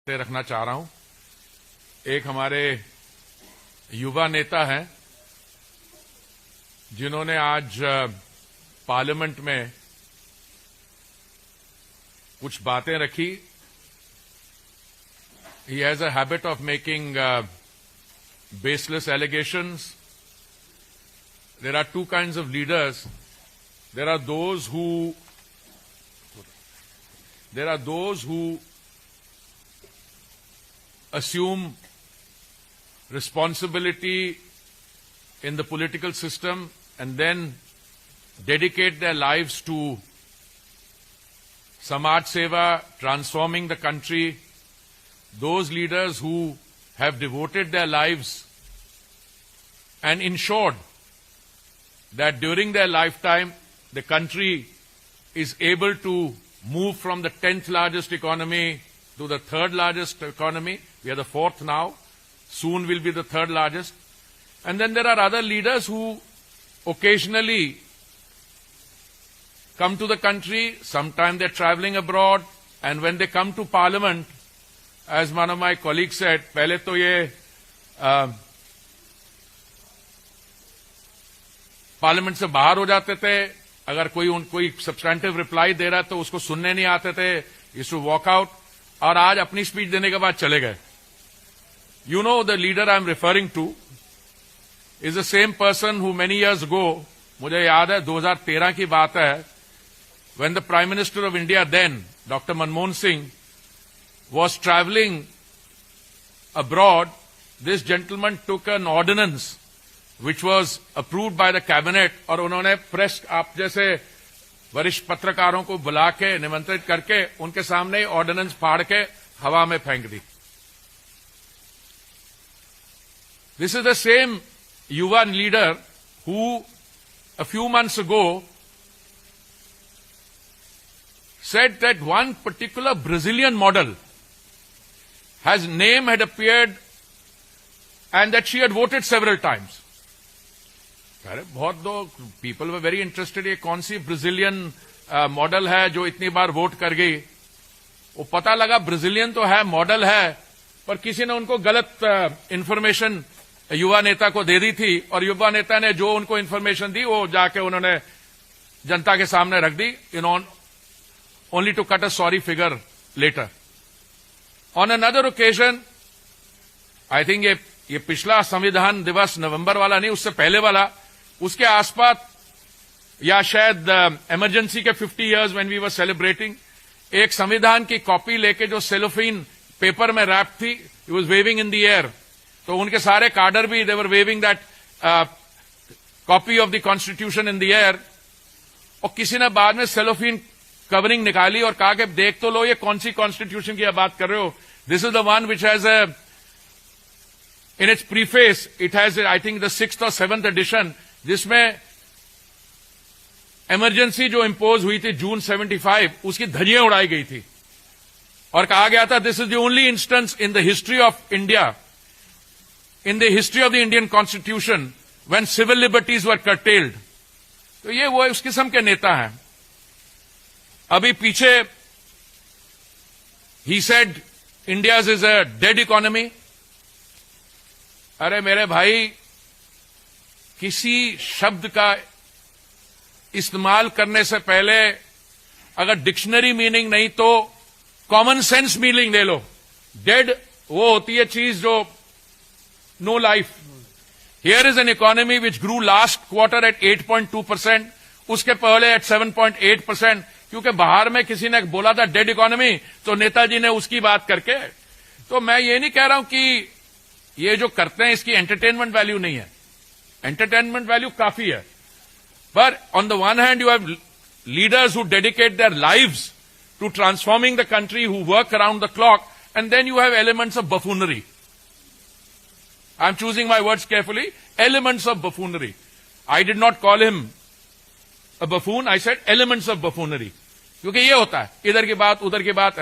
बातें रखना चाह रहा हूं। एक हमारे युवा नेता हैं जिन्होंने आज पार्लियामेंट में कुछ बातें रखी। He has a habit of making baseless allegations. There are two kinds of leaders. There are those who assume responsibility in the political system and then dedicate their lives to Samaj Seva, transforming the country. Those leaders who have devoted their lives and ensured that during their lifetime the country is able to move from the 10th largest economy to the 3rd largest economy. We are the 4th now. Soon will be the 3rd largest. And then there are other leaders who occasionally come to the country. Sometimes they're traveling abroad. And when they come to Parliament, as one of my colleagues said, पहले तो ये parliament से बाहर हो जाते थे। अगर कोई सब्सटेंटिव रिप्लाई दे रहा है तो उसको सुनने नहीं आते थे, यूज्ड टू वॉक आउट, और आज अपनी स्पीच देने के बाद चले गए। You know the leader I am referring to is the same person who many years ago, मुझे याद है 2013 की बात है, when the prime minister of India then doctor Manmohan Singh was traveling abroad, this gentleman took an ordinance which was approved by the cabinet, और उन्होंने press, आप जैसे वरिष्ठ पत्रकारों को बुला के निमंत्रित करके उनके सामने ऑर्डिनेंस फाड़ के हवा में फेंक दी। This is the same युवा leader who a few months ago said that one particular Brazilian model has name had appeared and that she had voted several times. अरे बहुत लोग, people were very interested, ये कौन सी Brazilian model है जो इतनी बार vote कर गई। वो पता लगा ब्राजीलियन तो है, मॉडल है, पर किसी ने उनको गलत इंफॉर्मेशन युवा नेता को दे दी थी, और युवा नेता ने जो उनको इंफॉर्मेशन दी वो जाके उन्होंने जनता के सामने रख दी, only to cut a sorry figure later. On another occasion, I think ये पिछला संविधान दिवस नवंबर वाला नहीं, उससे पहले वाला, उसके आसपास, या शायद इमरजेंसी के 50 years when we were celebrating, एक संविधान की कॉपी लेके जो सेलोफिन पेपर में रैप थी, he was waving in the air. तो उनके सारे कार्डर भी, they were waving that copy of the constitution in the air. और किसी ने बाद में सेलोफिन कवरिंग निकाली और कहा कि देख तो लो ये कौन सी कॉन्स्टिट्यूशन की आप बात कर रहे हो। This is the one which has in its preface, it has I think the 6th और 7th एडिशन, जिसमें इमरजेंसी जो इंपोज हुई थी जून 75, उसकी धज्जियां उड़ाई गई थी और कहा गया था this is the only instance in the history of India, in the history of the Indian constitution when civil liberties were curtailed. तो ये वो उस किस्म के नेता हैं। अभी पीछे he said India's is a dead economy. अरे मेरे भाई, किसी शब्द का इस्तेमाल करने से पहले अगर डिक्शनरी मीनिंग नहीं तो कॉमन सेंस मीनिंग ले लो। डेड वो होती है चीज जो no life. Here is an economy which grew last quarter at 8.2%, उसके पहले एट 7.8%, क्योंकि बाहर में किसी ने बोला था डेड इकोनॉमी, तो नेताजी ने उसकी बात करके। तो मैं ये नहीं कह रहा हूं कि ये जो करते हैं इसकी एंटरटेनमेंट वैल्यू नहीं है, एंटरटेनमेंट वैल्यू काफी है, पर on the one hand you have leaders who dedicate their lives to transforming the country, who work around the clock, and then you have elements of buffoonery. I am choosing my words carefully, elements of buffoonery. I did not call him a buffoon, I said elements of buffoonery, क्योंकि ये होता है, इधर की बात उधर की बात।